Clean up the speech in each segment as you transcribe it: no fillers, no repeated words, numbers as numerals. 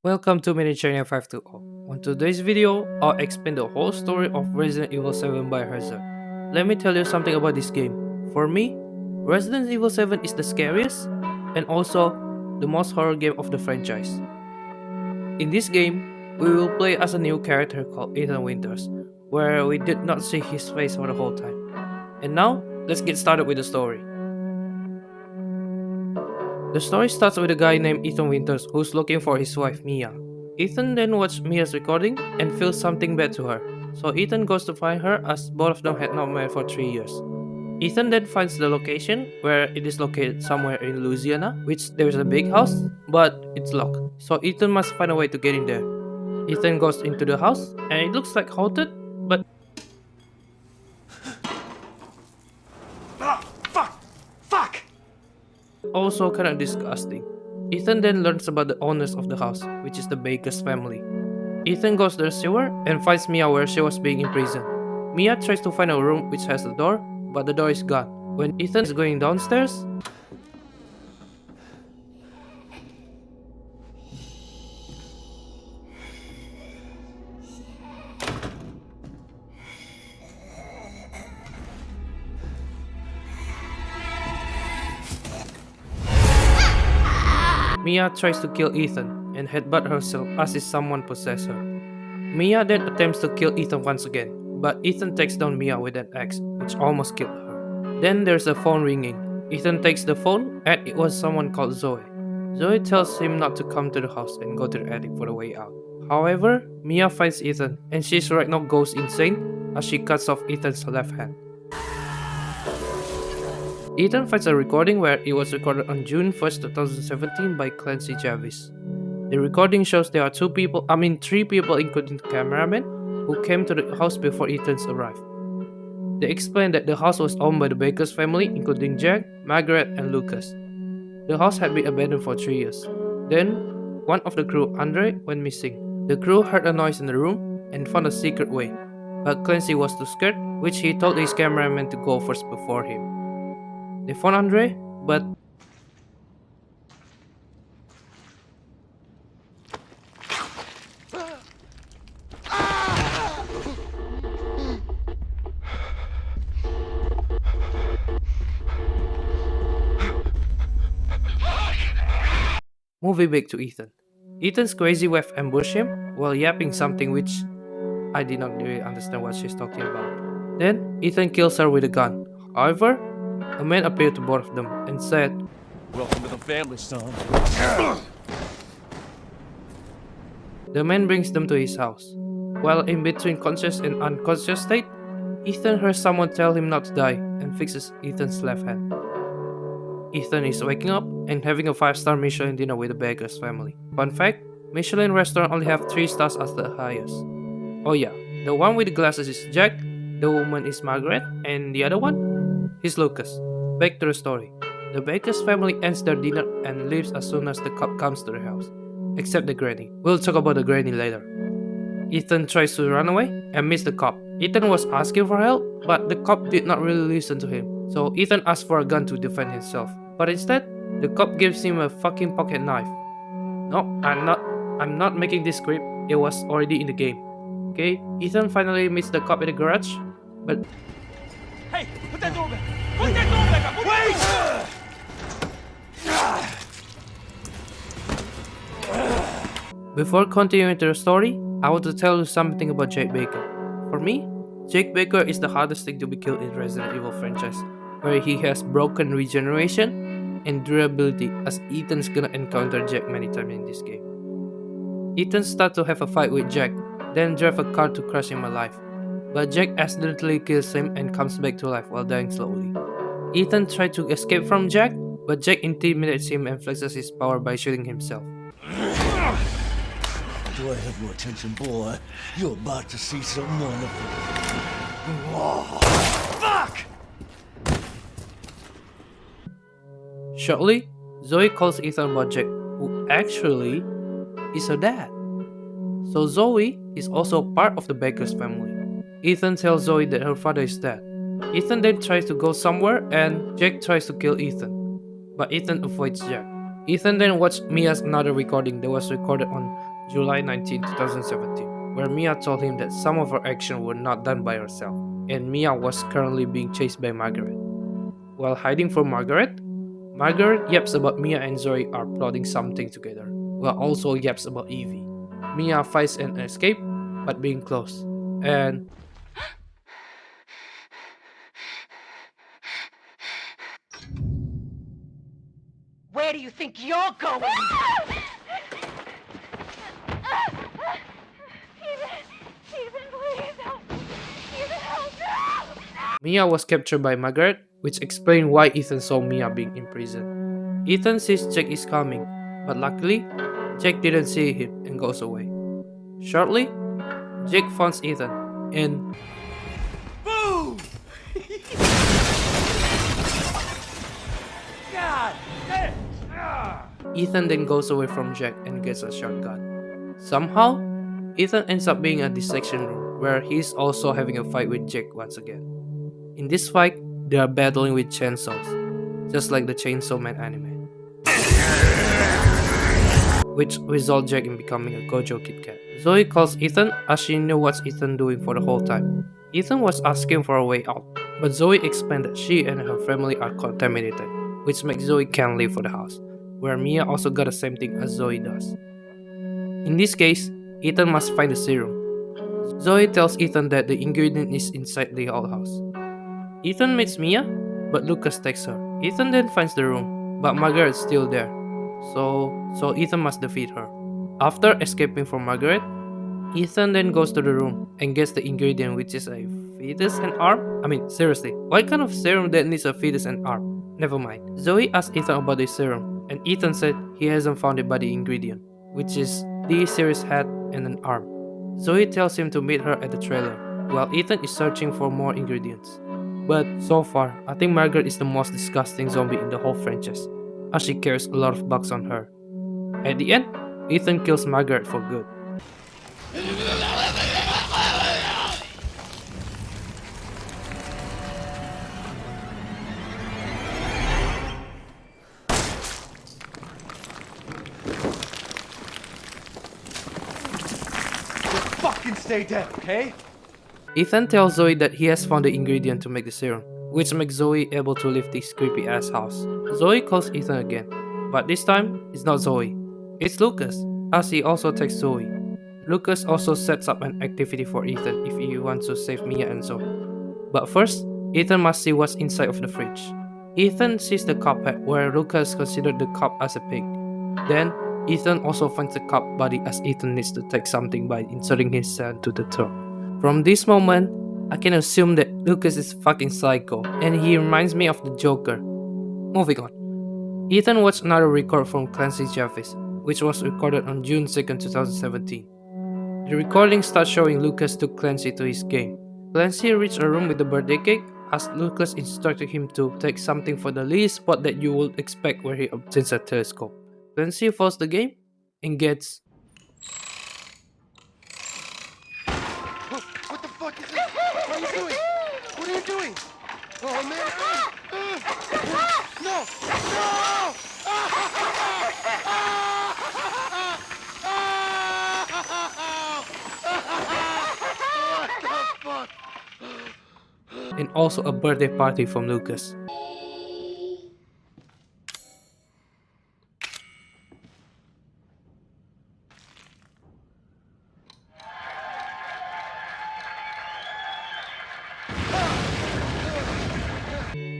Welcome to Miniature 520. On today's video, I'll explain the whole story of Resident Evil 7 Biohazard. Let me tell you something about this game. For me, Resident Evil 7 is the scariest and also the most horror game of the franchise. In this game, we will play as a new character called Ethan Winters, where we did not see his face for the whole time. And now, let's get started with the story. The story starts with a guy named Ethan Winters who's looking for his wife Mia. Ethan then watches Mia's recording and feels something bad to her, so Ethan goes to find her as both of them had not met for 3 years. Ethan then finds the location where it is located somewhere in Louisiana, which there's a big house, but it's locked, so Ethan must find a way to get in there. Ethan goes into the house and it looks like haunted, but also kind of disgusting. Ethan then learns about the owners of the house, which is the Baker's family. Ethan goes to the sewer and finds Mia where she was being imprisoned. Mia tries to find a room which has a door, but the door is gone. When Ethan is going downstairs, Mia tries to kill Ethan and headbutt herself as if someone possessed her. Mia then attempts to kill Ethan once again, but Ethan takes down Mia with an axe, which almost killed her. Then there's a phone ringing. Ethan takes the phone and it was someone called Zoe. Zoe tells him not to come to the house and go to the attic for the way out. However, Mia finds Ethan and she right now goes insane as she cuts off Ethan's left hand. Ethan finds a recording where it was recorded on June 1st, 2017 by Clancy Jarvis. The recording shows there are three people including the cameraman who came to the house before Ethan's arrived. They explained that the house was owned by the Baker's family including Jack, Marguerite and Lucas. The house had been abandoned for 3 years. Then, one of the crew, Andre, went missing. The crew heard a noise in the room and found a secret way, but Clancy was too scared, which he told his cameraman to go first before him. They found Andre, but moving back to Ethan. Ethan's crazy wife ambushed him while yapping something which I did not really understand what she's talking about. Then Ethan kills her with a gun. However, a man appeared to both of them and said, "Welcome to the family, son." The man brings them to his house. While in between conscious and unconscious state, Ethan hears someone tell him not to die and fixes Ethan's left hand. Ethan is waking up and having a 5-star Michelin dinner with the Baker's family. Fun fact, Michelin restaurant only have 3 stars as the highest. Oh yeah, the one with the glasses is Jack, the woman is Margaret, and the other one is Lucas. Back to the story. The Baker's family ends their dinner and leaves as soon as the cop comes to the house. Except the granny. We'll talk about the granny later. Ethan tries to run away and meets the cop. Ethan was asking for help, but the cop did not really listen to him. So Ethan asks for a gun to defend himself. But instead, the cop gives him a fucking pocket knife. No, I'm not making this script. It was already in the game. Okay, Ethan finally meets the cop in the garage, but Hey, put that door back! Put that door back up! Wait! before continuing to the story, I want to tell you something about Jake Baker. For me, Jake Baker is the hardest thing to be killed in Resident Evil franchise, where he has broken regeneration and durability as Ethan's gonna encounter Jack many times in this game. Ethan starts to have a fight with Jack, then drive a car to crush him alive. But Jack accidentally kills him and comes back to life while dying slowly. Ethan tries to escape from Jack, but Jack intimidates him and flexes his power by shooting himself. Do I have your attention, boy? You're about to see something wonderful. Fuck! Shortly, Zoe calls Ethan about Jack, who actually is her dad. So Zoe is also part of the Baker's family. Ethan tells Zoe that her father is dead. Ethan then tries to go somewhere and Jack tries to kill Ethan, but Ethan avoids Jack. Ethan then watched Mia's another recording that was recorded on July 19, 2017, where Mia told him that some of her actions were not done by herself, and Mia was currently being chased by Margaret. While hiding from Margaret, Margaret yaps about Mia and Zoe are plotting something together, while also yaps about Evie. Mia fights an escape, but being close, and Where do you think you're going? Ethan, please help. Ethan, help. No! Mia was captured by Margaret, which explained why Ethan saw Mia being imprisoned. Ethan sees Jack is coming, but luckily, Jack didn't see him and goes away. Shortly, Jack finds Ethan, and Boom! God damn! Ah! Ethan then goes away from Jack and gets a shotgun. Somehow, Ethan ends up being in a dissection room where he's also having a fight with Jack once again. In this fight, they are battling with chainsaws, just like the Chainsaw Man anime, which result Jack in becoming a Gojo Kit Kat. Zoe calls Ethan as she knew what Ethan doing for the whole time. Ethan was asking for a way out, but Zoe explained that she and her family are contaminated, which makes Zoe can't leave for the house, where Mia also got the same thing as Zoe does. In this case, Ethan must find the serum. Zoe tells Ethan that the ingredient is inside the old house. Ethan meets Mia, but Lucas takes her. Ethan then finds the room, but Margaret's still there, so Ethan must defeat her. After escaping from Margaret, Ethan then goes to the room and gets the ingredient, which is a fetus and arm. I mean, seriously, what kind of serum that needs a fetus and arm? Never mind. Zoe asked Ethan about the serum, and Ethan said he hasn't found it by the ingredient, which is the series head and an arm. Zoe tells him to meet her at the trailer, while Ethan is searching for more ingredients. But so far, I think Margaret is the most disgusting zombie in the whole franchise, as she carries a lot of bugs on her. At the end, Ethan kills Margaret for good. Fucking stay dead, okay? Ethan tells Zoe that he has found the ingredient to make the serum, which makes Zoe able to leave this creepy ass house. Zoe calls Ethan again, but this time, it's not Zoe. It's Lucas, as he also texts Zoe. Lucas also sets up an activity for Ethan if he wants to save Mia and Zoe. But first, Ethan must see what's inside of the fridge. Ethan sees the cup head where Lucas considered the cup as a pig. Then, Ethan also finds the cup body as Ethan needs to take something by inserting his hand to the throat. From this moment, I can assume that Lucas is fucking psycho, and he reminds me of the Joker. Moving on. Ethan watched another record from Clancy Jarvis, which was recorded on June 2nd, 2017. The recording starts showing Lucas took Clancy to his game. Clancy reached a room with the birthday cake as Lucas instructed him to take something for the least spot that you would expect where he obtains a telescope. Clancy falls the game and gets... What the fuck is this? What are you doing? What are you doing? Oh man! No! No! What the fuck? and also a birthday party from Lucas.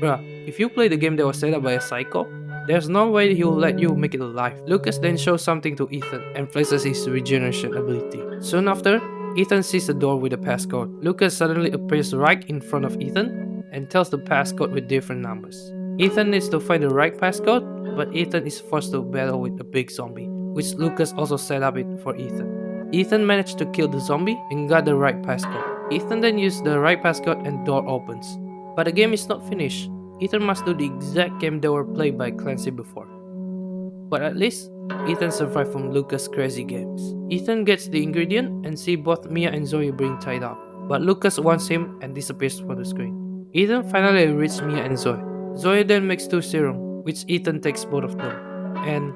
Bruh, if you play the game that was set up by a psycho, there's no way he will let you make it alive. Lucas then shows something to Ethan and flexes his regeneration ability. Soon after, Ethan sees a door with a passcode. Lucas suddenly appears right in front of Ethan and tells the passcode with different numbers. Ethan needs to find the right passcode, but Ethan is forced to battle with a big zombie, which Lucas also set up it for Ethan. Ethan managed to kill the zombie and got the right passcode. Ethan then used the right passcode and door opens. But the game is not finished. Ethan must do the exact game that were played by Clancy before. But at least, Ethan survived from Lucas' crazy games. Ethan gets the ingredient and see both Mia and Zoe being tied up, but Lucas wants him and disappears from the screen. Ethan finally reaches Mia and Zoe. Zoe then makes 2 serum, which Ethan takes both of them. And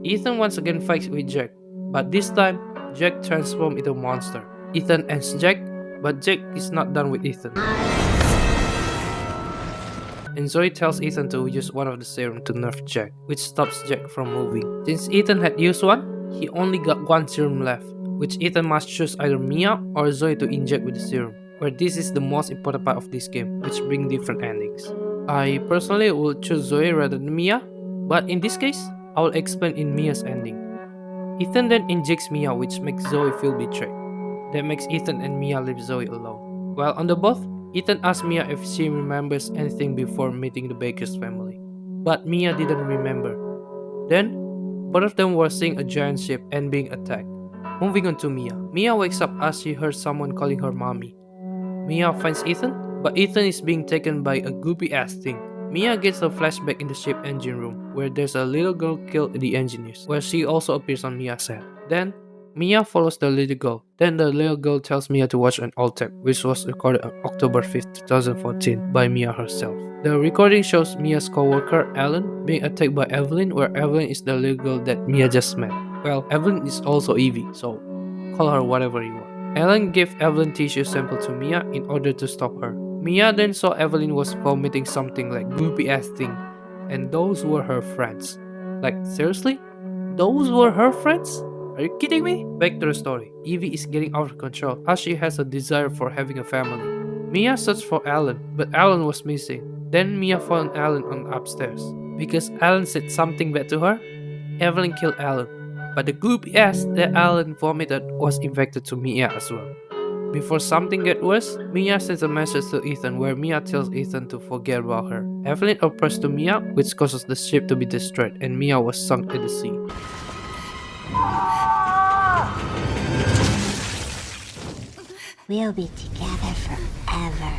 Ethan once again fights with Jack, but this time, Jack transforms into a monster. Ethan ends Jack, but Jack is not done with Ethan. And Zoe tells Ethan to use one of the serum to nerf Jack, which stops Jack from moving. Since Ethan had used one, he only got one serum left, which Ethan must choose either Mia or Zoe to inject with the serum, where this is the most important part of this game, which brings different endings. I personally would choose Zoe rather than Mia, but in this case, I will explain in Mia's ending. Ethan then injects Mia, which makes Zoe feel betrayed. That makes Ethan and Mia leave Zoe alone. While on the boat, Ethan asks Mia if she remembers anything before meeting the Baker's family, but Mia didn't remember. Then, both of them were seeing a giant ship and being attacked. Moving on to Mia. Mia wakes up as she hears someone calling her mommy. Mia finds Ethan, but Ethan is being taken by a goopy ass thing. Mia gets a flashback in the ship engine room, where there's a little girl killed the engineers, where she also appears on Mia's head. Then, Mia follows the little girl. Then the little girl tells Mia to watch an old tape, which was recorded on October 5th, 2014 by Mia herself. The recording shows Mia's co-worker, Alan, being attacked by Eveline, where Eveline is the little girl that Mia just met. Well, Eveline is also Evie, so call her whatever you want. Alan gave Eveline tissue sample to Mia in order to stop her. Mia then saw Eveline was vomiting something like goopy ass thing, and those were her friends. Like, seriously? Those were her friends? Are you kidding me? Back to the story. Evie is getting out of control as she has a desire for having a family. Mia searched for Alan, but Alan was missing. Then Mia found Alan on upstairs. Because Alan said something bad to her, Eveline killed Alan. But the goopy ass that Alan vomited was infected to Mia as well. Before something gets worse, Mia sends a message to Ethan where Mia tells Ethan to forget about her. Eveline offers to Mia, which causes the ship to be destroyed, and Mia was sunk in the sea. We'll be together forever.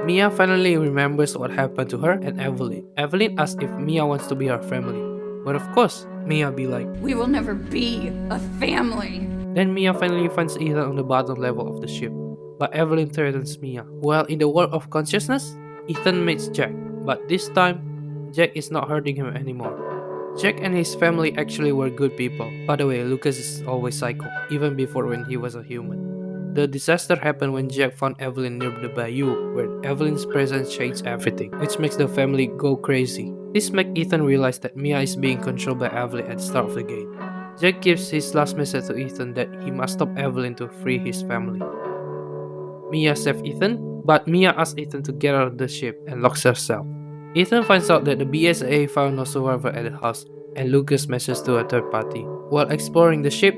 Mia finally remembers what happened to her and Eveline. Eveline asks if Mia wants to be her family. But of course, Mia be like, "We will never be a family." Then Mia finally finds Ethan on the bottom level of the ship. But Eveline threatens Mia. While in the world of consciousness, Ethan meets Jack. But this time, Jack is not hurting him anymore. Jack and his family actually were good people. By the way, Lucas is always psycho, even before when he was a human. The disaster happened when Jack found Eveline near the bayou, where Eveline's presence changed everything, which makes the family go crazy. This makes Ethan realize that Mia is being controlled by Eveline at the start of the game. Jack gives his last message to Ethan that he must stop Eveline to free his family. Mia saves Ethan, but Mia asks Ethan to get out of the ship and locks herself. Ethan finds out that the BSA found no survivor at the house, and Lucas messages to a third party. While exploring the ship,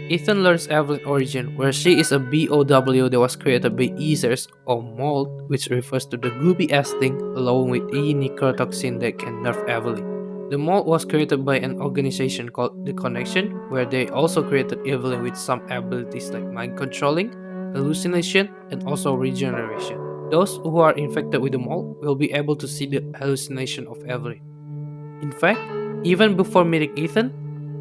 Ethan learns Eveline's origin, where she is a BOW that was created by Eaters or mold, which refers to the goopy ass thing, along with necrotoxin that can nerf Eveline. The mold was created by an organization called The Connection, where they also created Eveline with some abilities like mind controlling, hallucination, and also regeneration. Those who are infected with the mold will be able to see the hallucination of Eveline. In fact, even before meeting Ethan,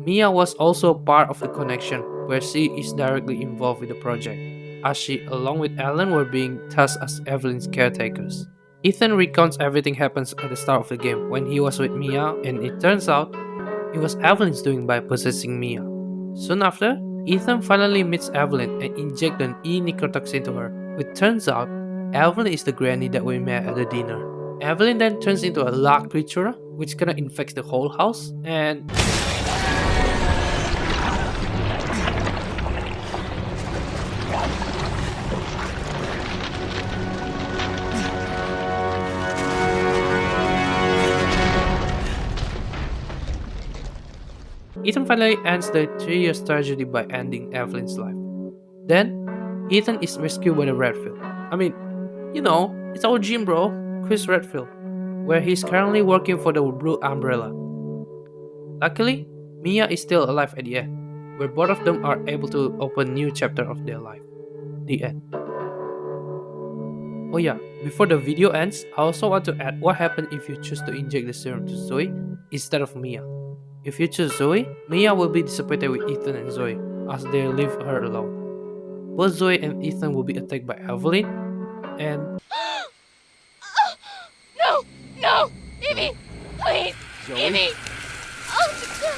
Mia was also part of the Connection, where she is directly involved with the project, as she, along with Alan, were being tasked as Eveline's caretakers. Ethan recounts everything happens at the start of the game when he was with Mia, and it turns out it was Eveline's doing by possessing Mia. Soon after, Ethan finally meets Eveline and injects an necrotoxin to her, which turns out Eveline is the granny that we met at the dinner. Eveline then turns into a lark creature, which kinda infects the whole house, and Ethan finally ends the 3 years tragedy by ending Eveline's life. Then, Ethan is rescued by the Redfield. I mean, you know, it's our gym, bro. Chris Redfield, where he's currently working for the Blue Umbrella. Luckily, Mia is still alive at the end, where both of them are able to open new chapter of their life. The end. Oh yeah, before the video ends, I also want to add what happens if you choose to inject the serum to Zoe instead of Mia. If you choose Zoe, Mia will be disappointed with Ethan and Zoe, as they leave her alone. Both Zoe and Ethan will be attacked by Eveline, and No! No! Evie! Please! Zoe? Evie!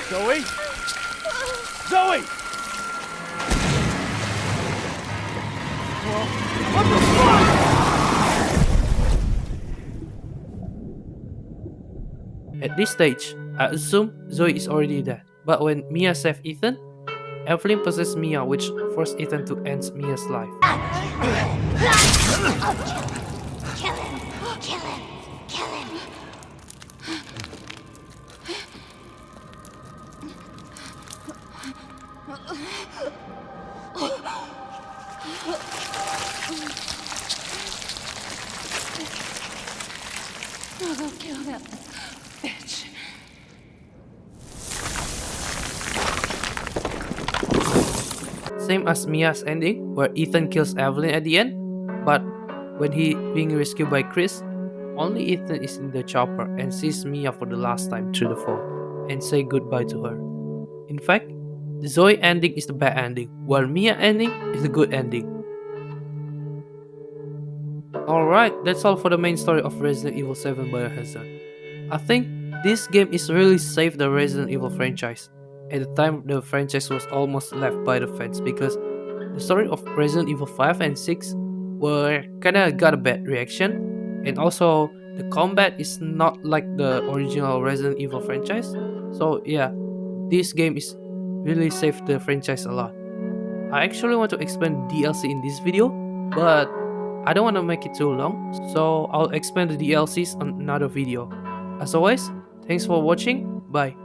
Zoe? Zoe! What the fuck? at this stage, I assume Zoe is already dead. But when Mia saved Ethan, Eveline possessed Mia, which forced Ethan to end Mia's life. Kill him! Kill him! Kill him! I'll go kill that bitch. Same as Mia's ending, where Ethan kills Eveline at the end, but when he being rescued by Chris, only Ethan is in the chopper and sees Mia for the last time through the phone and say goodbye to her. In fact, the Zoe ending is the bad ending, while Mia ending is the good ending. Alright, that's all for the main story of Resident Evil 7 Biohazard. I think this game is really saved the Resident Evil franchise. At the time, the franchise was almost left by the fans because the story of Resident Evil 5 and 6 were kinda got a bad reaction, and also the combat is not like the original Resident Evil franchise. So yeah, this game is really saved the franchise a lot. I actually want to explain DLC in this video, but I don't want to make it too long, so I'll explain the DLCs on another video. As always, thanks for watching, bye.